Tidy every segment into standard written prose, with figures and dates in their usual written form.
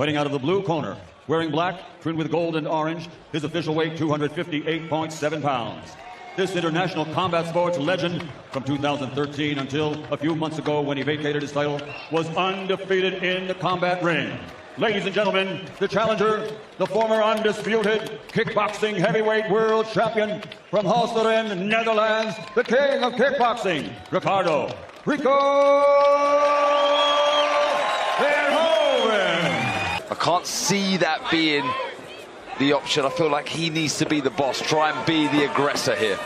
Fighting out of the blue corner, wearing black, trimmed with gold and orange, his official weight 258.7 pounds. This international combat sports legend from 2013 until a few months ago when he vacated his title was undefeated in the combat ring. Ladies and gentlemen, the challenger, the former undisputed kickboxing heavyweight world champion from Holsteren, Netherlands, the king of kickboxing, Rico Verheuven. I can't see that being the option. I feel like he needs to be the boss, try and be the aggressor here.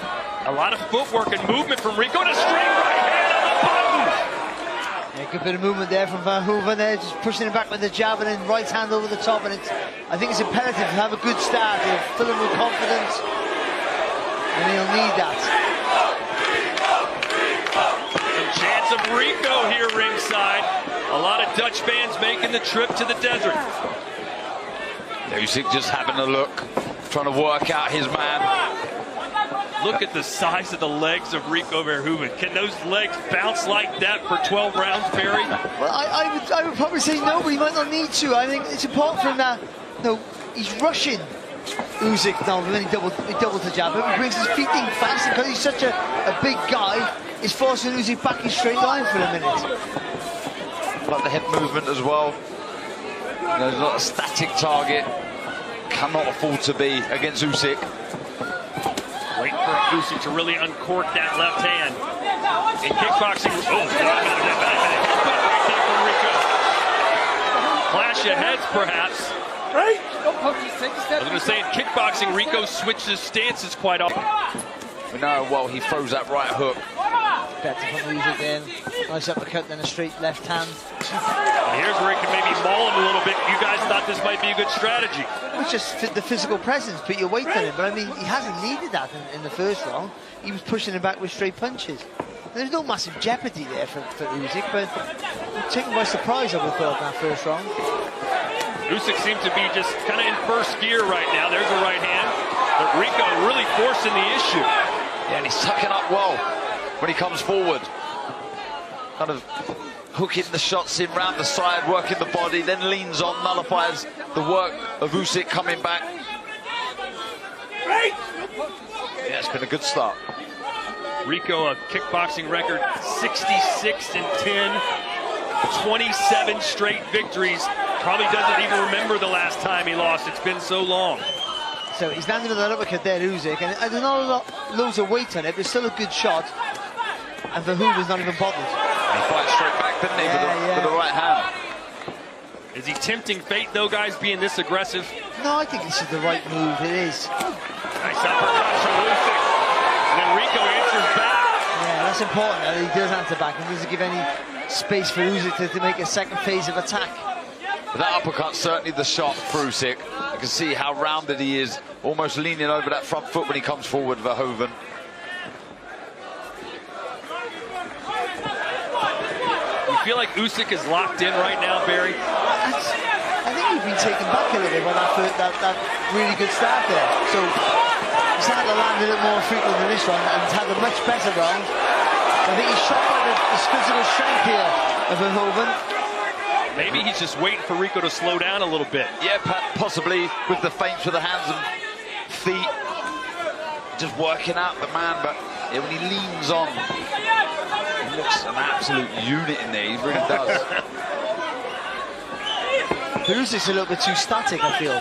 A lot of footwork and movement from Rico, and a straight right hand on the button. Yeah, good bit of movement there from Verheuven there, just pushing him back with the jab and then right hand over the top. And I think it's imperative to have a good start. He'll fill him with confidence, and he'll need that. Some chance of Rico here ringside. A lot of Dutch fans making the trip to the desert. Usik just having a look, trying to work out his man. Look at the size of the legs of Рико Верховен. Can those legs bounce like that for 12 rounds, Barry? Well, I would probably say no, but he might not need to. I think it's important for him that, he's rushing Usik now when he doubles the jab. He brings his feet in fast because he's such a big guy. He's forcing Usik back in straight line for a minute. Like the head movement as well. There's not a static target. Cannot afford to be against Usik. Wait for Usik to really uncork that left hand. In kickboxing, clash of heads, perhaps. I was going to say, in kickboxing, Rico switches stances quite often. We know how well he throws that right hook. Better from Usik then. Nice uppercut, then a straight left hand. Here's where he can maybe maul him a little bit. You guys thought this might be a good strategy. It's just the physical presence, put your weight on him. But I mean, he hasn't needed that in the first round. He was pushing him back with straight punches. And there's no massive jeopardy there for Usik, but taken by surprise, I would have thought, in that first round. Usik seems to be just kind of in first gear right now. There's a right hand. But Rico really forcing the issue. Yeah, and he's tucking up well when he comes forward. Kind of hooking the shots in round the side, working the body, then leans on, nullifies the work of Usik coming back. Yeah, it's been a good start. Rico, a kickboxing record 66-10, 27 straight victories. Probably doesn't even remember the last time he lost. It's been so long. So he's landing with an uppercut there, Usik, and there's not loads of weight on it, but it's still a good shot. And Verheuven's not even bothered. He fights straight back, didn't he, with the right hand. Is he tempting fate, though, guys, being this aggressive? No, I think this is the right move. It is. Nice uppercut from Usik. And then Rico answers back. Yeah, that's important that he does answer back and doesn't give any space for Usik to make a second phase of attack. But that uppercut's certainly the shot for Usik. You can see how rounded he is, almost leaning over that front foot when he comes forward, Verheuven. You feel like Usik is locked in right now, Barry? I think he's been taken back a little bit by that really good start there. So he's had to land a little more frequently than this one and he's had a much better round. I think he's shocked by the physical strength here of Verheuven. Maybe he's just waiting for Rico to slow down a little bit. Yeah, possibly with the feints with the hands and feet. Just working out the man, but yeah, when he leans on, he looks an absolute unit in there, he really does. Usik's a little bit too static, I feel.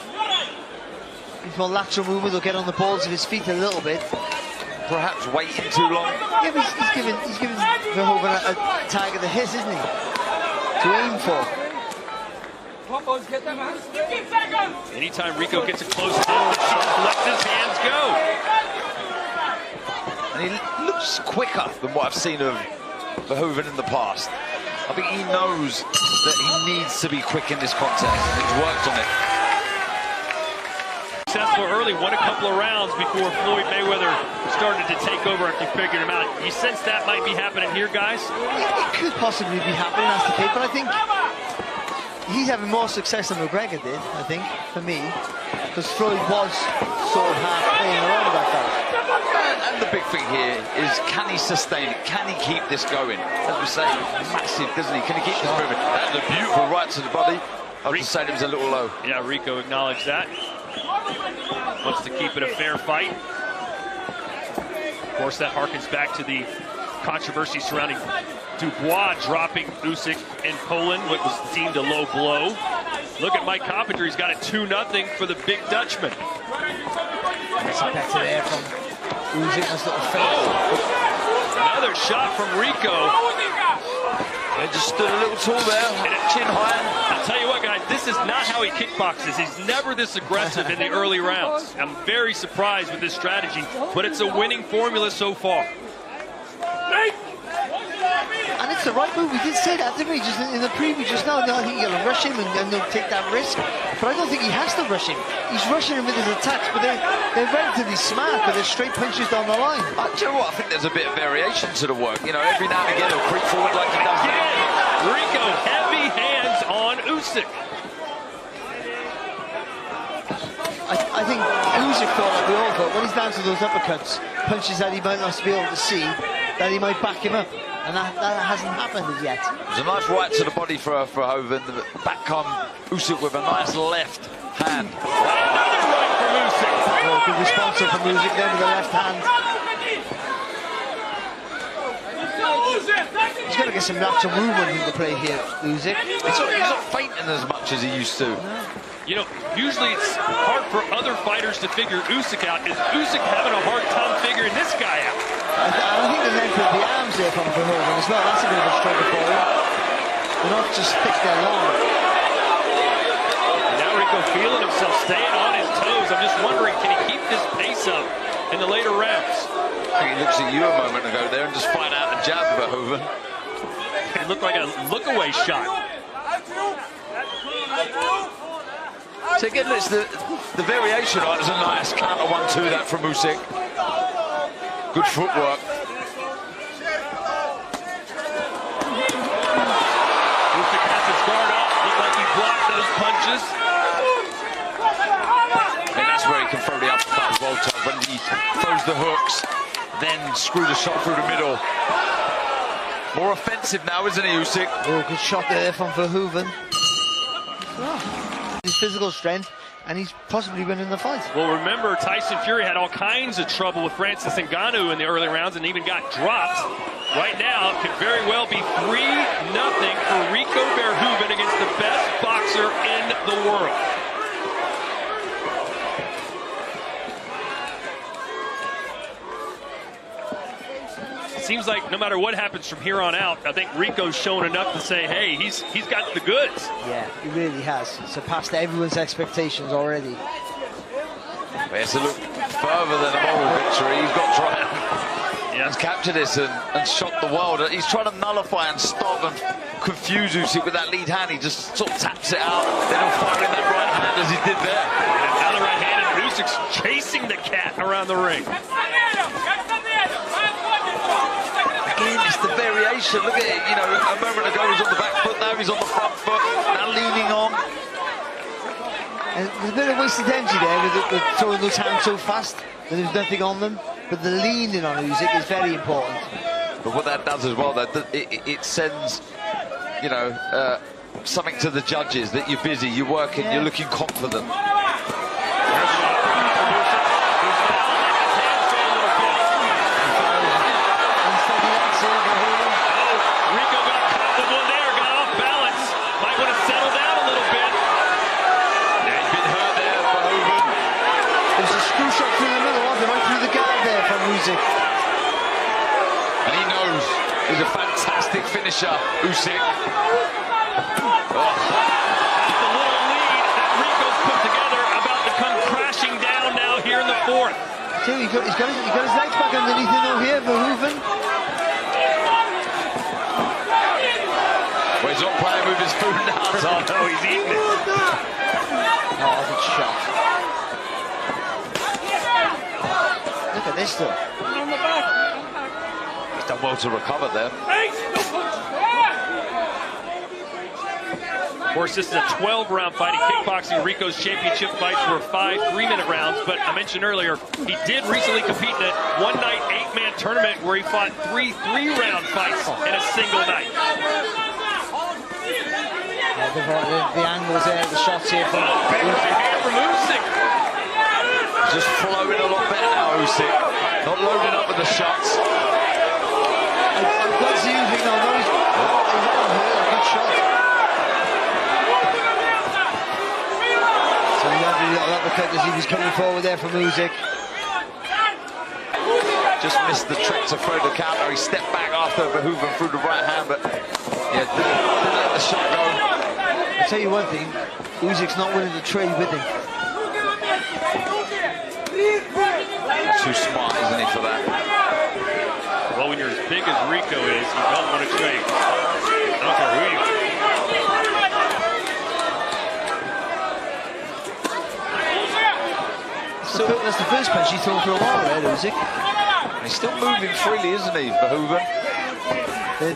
He's more lateral movement, he'll get on the balls of his feet a little bit. Perhaps waiting too long. Yeah, but he's giving Verheuven a target to hit, isn't he? To aim for. Anytime Rico gets a close hold, he lets his hands go. And he looks quicker than what I've seen of Verheuven in the past. I think he knows that he needs to be quick in this contest, and he's worked on it. Successful early, won a couple of rounds before Floyd Mayweather started to take over after figuring him out. You sense that might be happening here, guys? It could possibly be happening, that's the case, but I think he's having more success than McGregor did, I think, for me, because Floyd was sort of half playing around with that fight. And the big thing here is, can he sustain it? Can he keep this going? As we say, massive, doesn't he? Can he keep this moving? That's a beautiful right to the body. the stadium's a little low. Yeah, Рико acknowledged that. Wants to keep it a fair fight. Of course, that harkens back to the controversy surrounding Dubois dropping Usik in Poland, what was deemed a low blow. Look at Mike Coppinger. He's got it 2-0 for the big Dutchman. It's better there from Usyk. Nice little face. Another shot from Рико. They just stood a little tall there, chin high. I'll tell you what, guys, this is not how he kickboxes. He's never this aggressive in the early rounds. I'm very surprised with this strategy, but it's a winning formula so far. And it's the right move. We did say that, didn't we? Just in the preview just now. I think you got to rush him and take that risk. But I don't think he has to rush him. He's rushing him with his attacks, but they're relatively smart, but they're straight punches down the line. Do you know what? I think there's a bit of variation to the work. You know, every now and again he'll creep forward like he does now. Рико, heavy hands on Usik. I think Usyk thought, like we all thought, when he's down to those uppercuts, punches that he might not be able to see, that he might back him up. And that hasn't happened as yet. There's a nice right to the body for Verhoeven. Back come Usik with a nice left hand. Another right from Usik. Oh, good response from Usyk then with the left hand. He's got to get some natural movement into play here, Usik. He's not fainting as much as he used to. You know, usually it's hard for other fighters to figure Usik out. Is Usik having a hard time figuring this guy out? I think the length of the arms there from Verhoeven as well, that's a bit of a struggle for him. They're not just thick, they're long. And now Рико feeling himself, staying on his toes. I'm just wondering, can he keep this pace up in the later rounds? I think he looks at you a moment ago there and just find out the jab of Verhoeven. It looked like a look-away shot. So again, it's the variation on it. It's a nice counter 1-2 that from Usik. Good footwork. Usik has his guard up. Looked like he blocked those punches. And that's where he can throw the uppercut as well, Todd. When he throws the hooks, then screw the shot through the middle. More offensive now, isn't he, Usik? Oh, good shot there from Verhoeven. His physical strength, and he's possibly winning the fight. Well, remember, Tyson Fury had all kinds of trouble with Francis Ngannou in the early rounds and even got dropped. Right now, it could very well be 3-0 for Рико Verhoeven against the best boxer in the world. Seems like no matter what happens from here on out, I think Rico's shown enough to say, hey, he's got the goods. Yeah, he really has. Surpassed everyone's expectations already. He has to look further than a moral victory. He's got to try and capture this and shock the world. He's trying to nullify and stop and confuse Usik with that lead hand. He just sort of taps it out, then he'll fire in that right hand as he did there. And another right hand, and Usyk's chasing the cat around the ring. Again, it's the variation. Look at it, you know, a moment ago he was on the back foot, now he's on the front foot, now leaning on. And there's a bit of wasted energy there with throwing those hands so fast that there's nothing on them. But the leaning on Usik is very important. But what that does as well, that it sends, you know, something to the judges that you're busy, you're working, you're looking confident. Usik. And he knows he's a fantastic finisher, Usik. The little lead that Rico's put together about to come crashing down now here in the fourth. See, he's got his legs back underneath him over here, Verhoeven. Well, he's not playing with his food now. Oh, no, he's eating it. Oh, good shot. Look at this, though. He's done well to recover there. Of course, this is a 12-round fight. In kickboxing, Rico's championship fights were 5 3-minute rounds. But I mentioned earlier, he did recently compete in a one-night 8-man tournament where he fought 3 3-round fights in a single night. the angles there, the shots here from Big right hand from Usik. Just flowing a lot better now, Usik. Not loading up with the shots. I've got to see Usik now. No, he's on here, a good shot. So lovely little uppercut as he was coming forward there from Usik. Just missed the trick to throw the counter. He stepped back after Verhoeven through the right hand, but yeah, didn't let the shot go. I'll tell you one thing, Usyk's not willing to trade with him. Too smart, isn't he, for that? Well, when you're as big as Рико is, you don't want to trade. I don't care who you are. So that's the first punch he's thrown for a while there, Usik. He's still moving freely, isn't he, Verhoeven?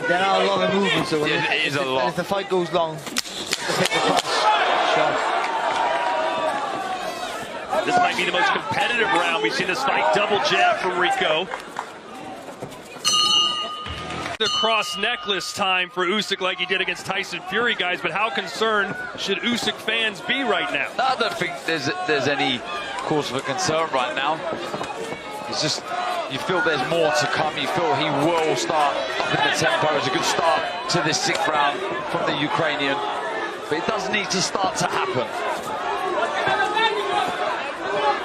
There are a lot of movements, though. Yeah, it is a lot. And if the fight goes long, to take the cross shot. This might be the most competitive round we've seen this fight. Double jab from Рико. The cross necklace time for Usik like he did against Tyson Fury, guys, but how concerned should Usik fans be right now? I don't think there's any cause for concern right now. It's just, you feel there's more to come. You feel he will start up in the tempo. It's a good start to this 6th round from the Ukrainian, but it does need to start to happen.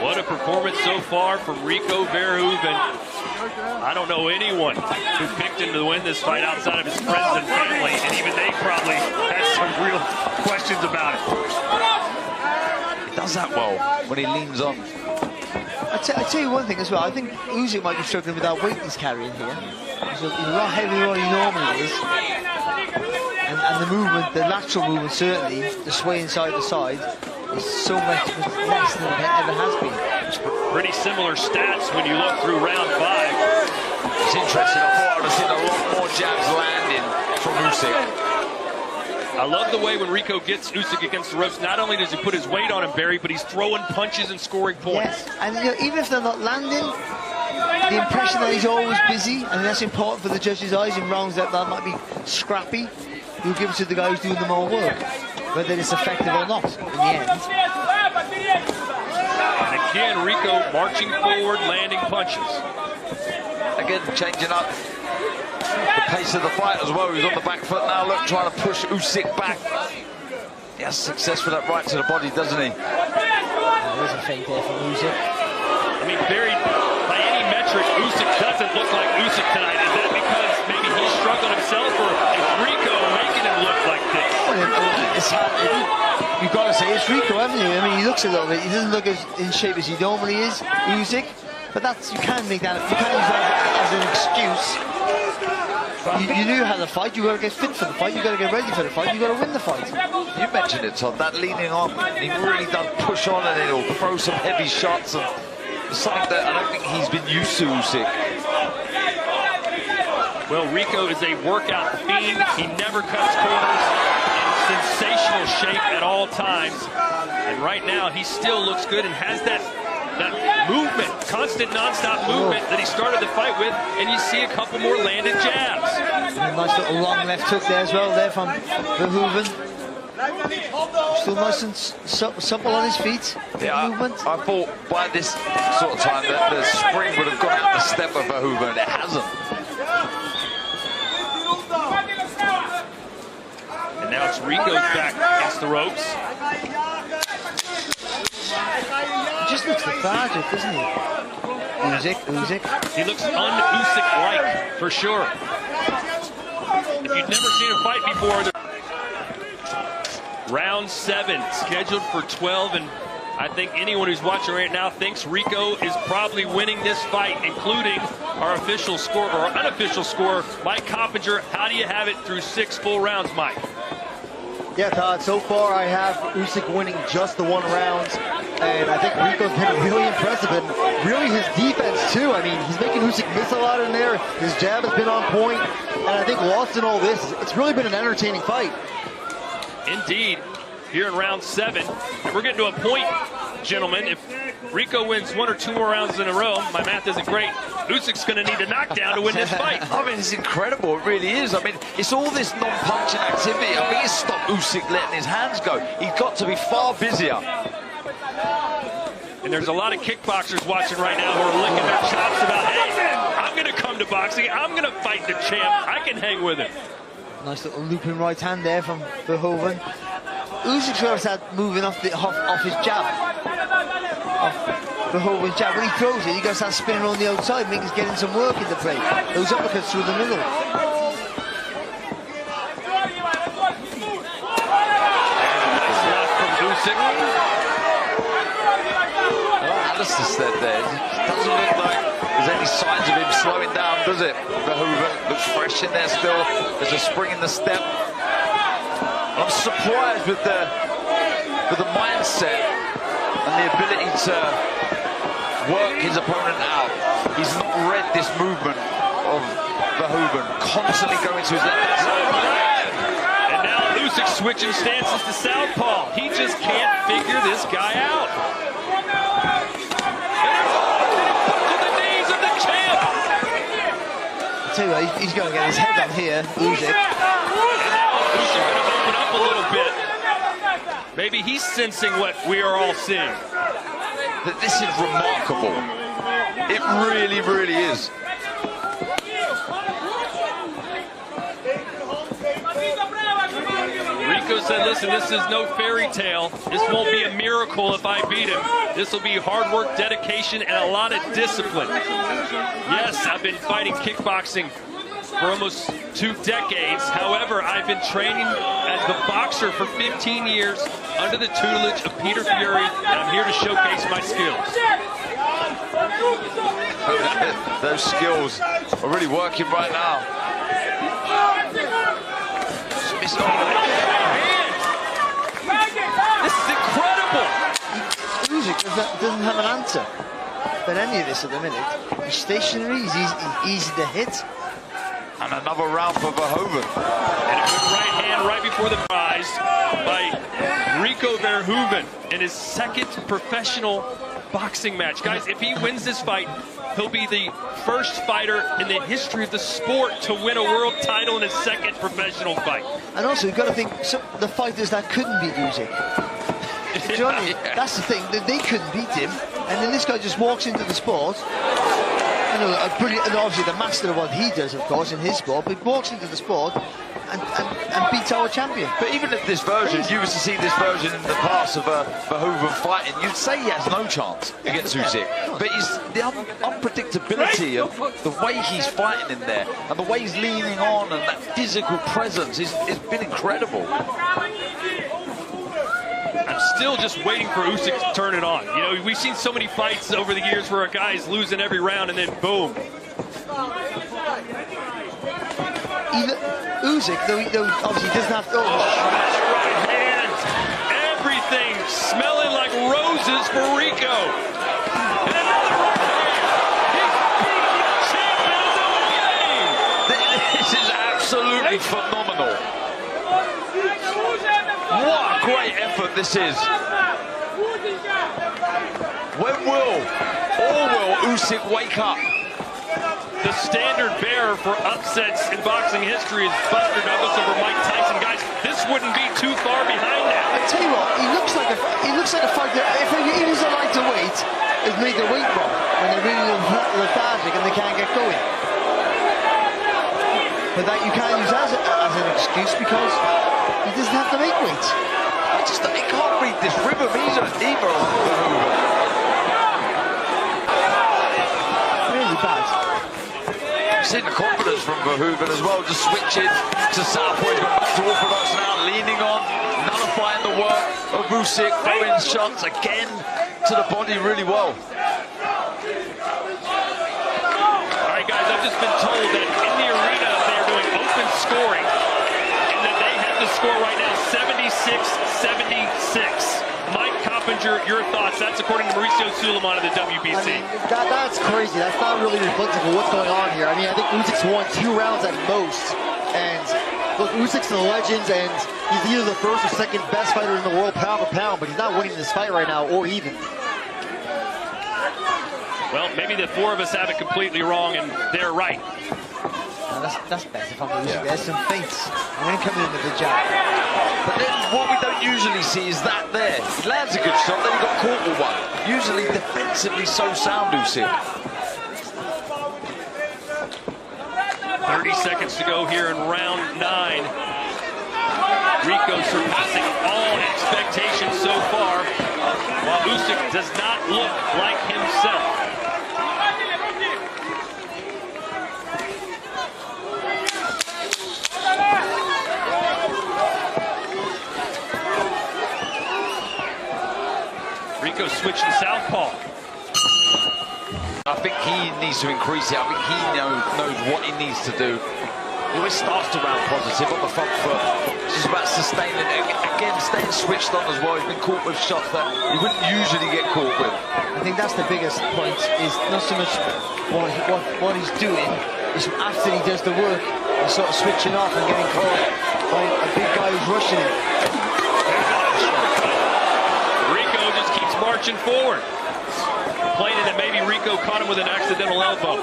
What a performance so far from Рико Verховен. I don't know anyone who picked him to win this fight outside of his friends and family, and even they probably had some real questions about it. He does that well when he leans on. I tell you one thing as well, I think Usik might be struggling with that weight he's carrying here. He's a lot heavier than what he normally is. And the movement, the lateral movement certainly, the swaying side to side, is so much less than it ever has been. Pretty similar stats when you look through round 5. It's interesting. I thought I would have seen a lot more jabs landing from Usik. I love the way when Рико gets Usik against the ropes, not only does he put his weight on him, Barry, but he's throwing punches and scoring points. Yes, and you know, even if they're not landing, the impression that he's always busy, and that's important for the judges' eyes in rounds that might be scrappy. He'll give it to the guy who's doing the more work, whether it's effective or not in the end. And again, Рико marching forward, landing punches. Again, changing up the pace of the fight as well. He's on the back foot now, look, trying to push Usik back. He has success with that right to the body, doesn't he? There's a feint there from Usik. I mean, Barry, by any metric, Usik doesn't look like Usik tonight. Is that because maybe he's struggling himself, or is Рико making him look like this? It's hard. You've got to say it's Рико, haven't you? I mean, he looks a little bit. He doesn't look as in shape as he normally is, Usik. But that's, you can't make that. You can't use that as an excuse. You knew how to fight. You got to get fit for the fight. You got to get ready for the fight. You got to win the fight. You mentioned it, Todd. That leaning on, he really does push on, and he'll throw some heavy shots. And it's something that I don't think he's been used to, Usik. Well, Рико is a workout fiend. He never cuts corners. In sensational shape at all times. And right now, he still looks good and has that movement, constant non-stop movement that he started the fight with, and you see a couple more landed jabs. And a nice little long left hook there as well, there from Verhoeven. Still nice and supple on his feet. Yeah, movement. I thought by this sort of time that the spring would have gone out the step of Verhoeven. It hasn't. And now it's Rico's back against the ropes. He just looks lethargic, doesn't he? Usik. He looks un-Usik-like, for sure. If you've never seen him fight before, round 7, scheduled for 12, and I think anyone who's watching right now thinks Рико is probably winning this fight, including our official score, or our unofficial score, Mike Coppinger. How do you have it through 6 full rounds, Mike? Yeah, Todd, so far I have Usik winning just the 1 round, and I think Rico's been really impressive, and really his defense too. I mean, he's making Usik miss a lot in there. His jab has been on point, and I think lost in all this, it's really been an entertaining fight. Indeed, here in round 7, and we're getting to a point gentlemen. If Рико wins 1 or 2 more rounds in a row, my math isn't great, Usyk's going to need a knockdown to win this fight. I mean, it's incredible. It really is. I mean, it's all this non-punching activity. I mean, it's stopped Usyk letting his hands go. He's got to be far busier. And there's a lot of kickboxers watching right now who are licking their chops about, hey, I'm going to come to boxing. I'm going to fight the champ. I can hang with him. Nice little looping right hand there from Verhoeven. Usyk's first had moving off his jab. Off Verhoeven's jab. When he throws it, he goes to start spinning on the outside, making getting some work into play. Those uppercuts through the middle. From Usyk. Alistair said there, it doesn't look like there's any signs of him slowing down, does it? Verhoeven looks fresh in there still. There's a spring in the step. I'm surprised with the mindset and the ability to work his opponent out. He's not read this movement of Verhoeven, constantly going to his left side. And now Usyk switching stances to southpaw. He just can't figure this guy out. I tell you what, he's going to get his head on here, Usyk's going to open up a little bit. Maybe he's sensing what we are all seeing. This is remarkable. It really, really is. Рико said, listen, this is no fairy tale. This won't be a miracle if I beat him. This will be hard work, dedication, and a lot of discipline. Yes, I've been fighting kickboxing for almost 2 decades. However, I've been training as the boxer for 15 years under the tutelage of Peter Fury, and I'm here to showcase my skills. Those skills are really working right now. This is incredible. Usyk doesn't have an answer for any of this at the minute. He's stationary, he's easy to hit. And another round for Verhoeven. And a good right hand right before the prize by Рико Верховен in his 2nd professional boxing match. Guys, if he wins this fight, he'll be the first fighter in the history of the sport to win a world title in his 2nd professional fight. And also, you've got to think, the fighters that couldn't beat Usyk. Johnny, that's the thing, they couldn't beat him. And then this guy just walks into the sport. You know, a brilliant, and obviously the master of what he does, of course, in his sport, but he walks into the sport and beats our champion. But even if this version, you used to see this version in the past of Verhoeven fighting, you'd say he has no chance against Usyk. But it's the unpredictability of the way he's fighting in there and the way he's leaning on and that physical presence is been incredible. I'm still just waiting for Usyk to turn it on. You know, we've seen so many fights over the years where a guy's losing every round and then boom. Usyk, though obviously doesn't have to... Smash right hand. Everything smelling like roses for Рико. And another right hand. He's beating the champion of the game. This is absolutely phenomenal. What a great effort this is. When will Usyk wake up? The standard bearer for upsets in boxing history is Buster Douglas over Mike Tyson. Guys, this wouldn't be too far behind that. I tell you what, he looks like a fighter. If he was a lighter-weight, it's made the weight wrong when they're really lethargic and they can't get going. But that you can't use as an excuse because he doesn't have to make weight. He can't read this rhythm either. Really bad. Seen the confidence from Verhoeven as well, just switching to southpaw. He's gone back to orthodox now, leaning on, nullifying the work of Usyk, throwing shots again to the body really well. All right, guys, I've just been told that in the arena they're doing open scoring and that they have the score right now 76-76. Mike Coppinger, your thoughts? That's according to Mauricio Suleiman of the WBC. I mean, that's crazy. That's not really reflective of what's going on here. I mean, I think Usyk's won 2 rounds at most, and look, Usyk's a legend, and he's either the first or second best fighter in the world pound for pound, but he's not winning this fight right now, or even. Well, maybe the four of us have it completely wrong, and they're right. No, that's better from Usyk. There's some feints, and then coming in with the jab. But then what we don't usually see is that there. He lands a good shot, then he got caught with one. Usually defensively so sound, Usyk. 30 seconds to go here in round 9. Рико surpassing all expectations so far, while Usik does not look like himself. Рико switching southpaw. I think he needs to increase it. I think he knows what he needs to do. He always starts to round positive on the front foot. It's just about sustaining it. Again, staying switched on as well. He's been caught with shots that he wouldn't usually get caught with. I think that's the biggest point, is not so much what he's doing, it's after he does the work, he's sort of switching off and getting caught by a big guy who's rushing him. Рико just keeps marching forward. Complaining that maybe Рико caught him with an accidental elbow.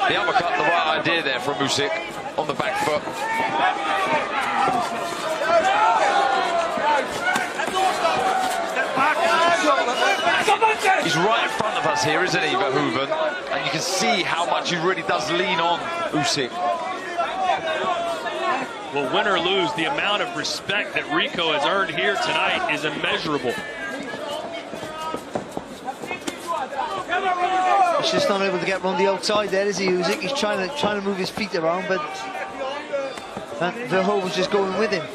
The uppercut, the right idea there from Usik on the back foot. He's right in front of us here, isn't he, Verhoeven? And you can see how much he really does lean on Usik. Well, win or lose, the amount of respect that Рико has earned here tonight is immeasurable. He's just not able to get around the outside there, is he, Usik? He's trying to move his feet around, but Verhoeven's just going with him.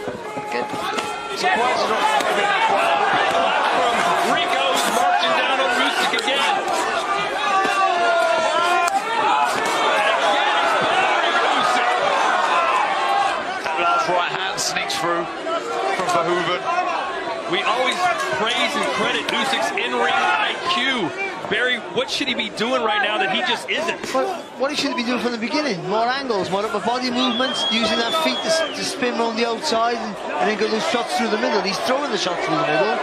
Surprised not Rico's marching down on Usik again. that last right hand sneaks through from Verhoeven. We always praise and credit Usyk's in-ring IQ. Barry, what should he be doing right now that he just isn't? What he should be doing from the beginning, more angles, more upper body movements, using that feet to spin around the outside and then get those shots through the middle. He's throwing the shots through the middle,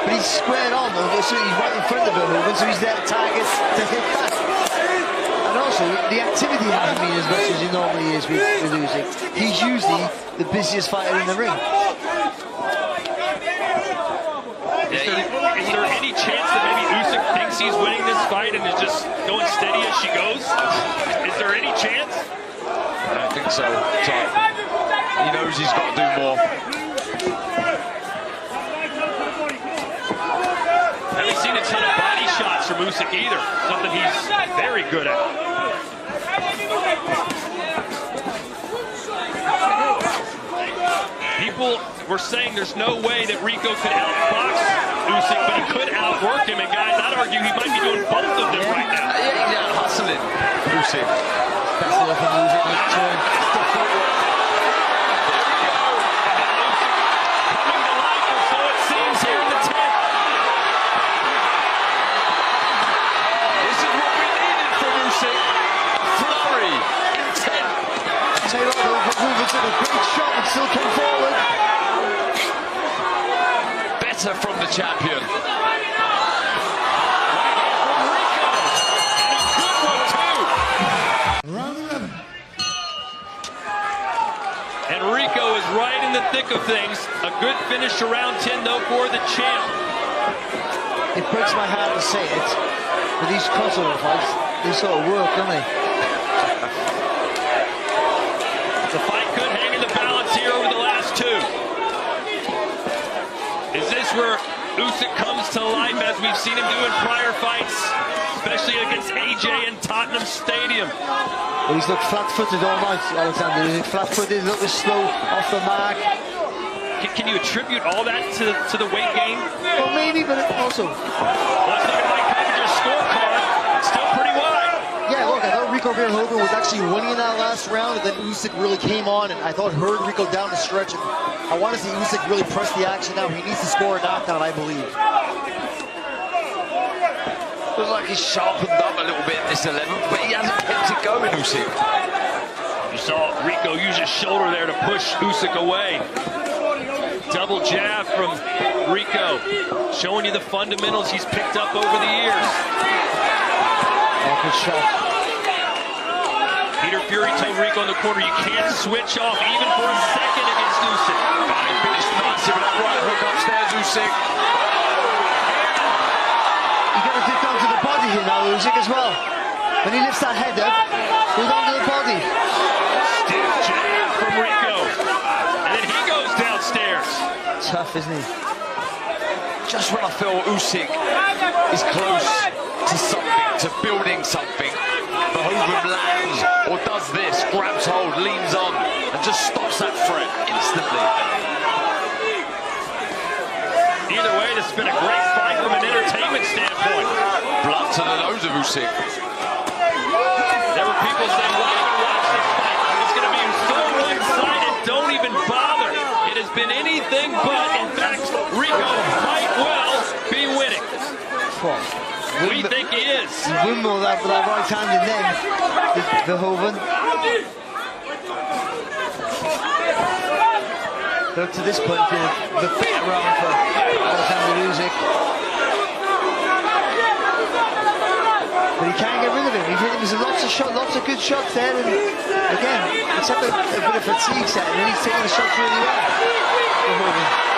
but he's squared on, so he's right in front of the movement, so he's there to target to hit back. And also, the activity hasn't been as much as he normally is with Usik. He's usually the busiest fighter in the ring. Is there any chance that maybe Usik thinks he's winning this fight and is just going steady as she goes? Is there any chance? I don't think so. He knows he's got to do more. Haven't seen a ton of body shots from Usik either. Something he's very good at. People were saying there's no way that Рико could outbox Usik, but he could outwork him. And guys, I'd argue he might be doing both of them right now. Yeah, he's out hustling Usik. That's the from Usik. Coming to life, or so it seems here in the 10th. This is what we needed from Usik. A flurry in 10. Tell you what, Verhoeven took a great shot and still came forward. Better from the champion. And Рико is right in the thick of things. A good finish to round 10, though, for the champ. It breaks my heart to say it, but these crossover fights, they sort of work, don't they? The fight could hang in the balance here over the last two. Is this where Usik comes to life as we've seen him do in prior fights, especially against AJ in Tottenham Stadium? Well, he's looked flat-footed all night, Alexander. He's flat-footed, looking slow, off the mark. Can you attribute all that to the weight gain? Well, maybe, but also... Let's look at Mike Covington's scorecard. It's still pretty wide. Yeah, look, I thought Рико Verhoeven was actually winning in that last round, and then Usik really came on, and I thought hurt Рико down the stretch, and I want to see Usik really press the action now. He needs to score a knockdown, I believe. Looks like he's sharpened up a little bit in this 11th, but he hasn't kept it going, Usik. He's Saw Рико use his shoulder there to push Usik away. Double jab from Рико, showing you the fundamentals he's picked up over the years. Oh, good shot. Peter Fury told Рико in the corner, you can't switch off even for a second against Usik. He finished nicely with that right hook upstairs, Usik. You got to dip down to the body here now, Usik, as well. When he lifts that head up, go down to the body. Stiff jab from Рико. And then he goes downstairs. Tough, isn't he? Just when I feel Usik is close to something, to building something, Verhoeven lands or does this, grabs hold, leans on, and just stops that threat instantly. Either way, this has been a great fight from an entertainment standpoint. Blood to the nose of Usik. There were people saying, why even watch this fight? It's going to be so one-sided. Don't even bother. It has been anything but. In fact, Рико might well be winning. We think he is. He's won more that with that right hand and then Verhoeven. Up to this point, the better round for Alexandr Usik. But he can't get rid of him. There's lots of shots, lots of good shots there. And again, except a bit of fatigue set, and then he's taking the shots really well. Verhoeven.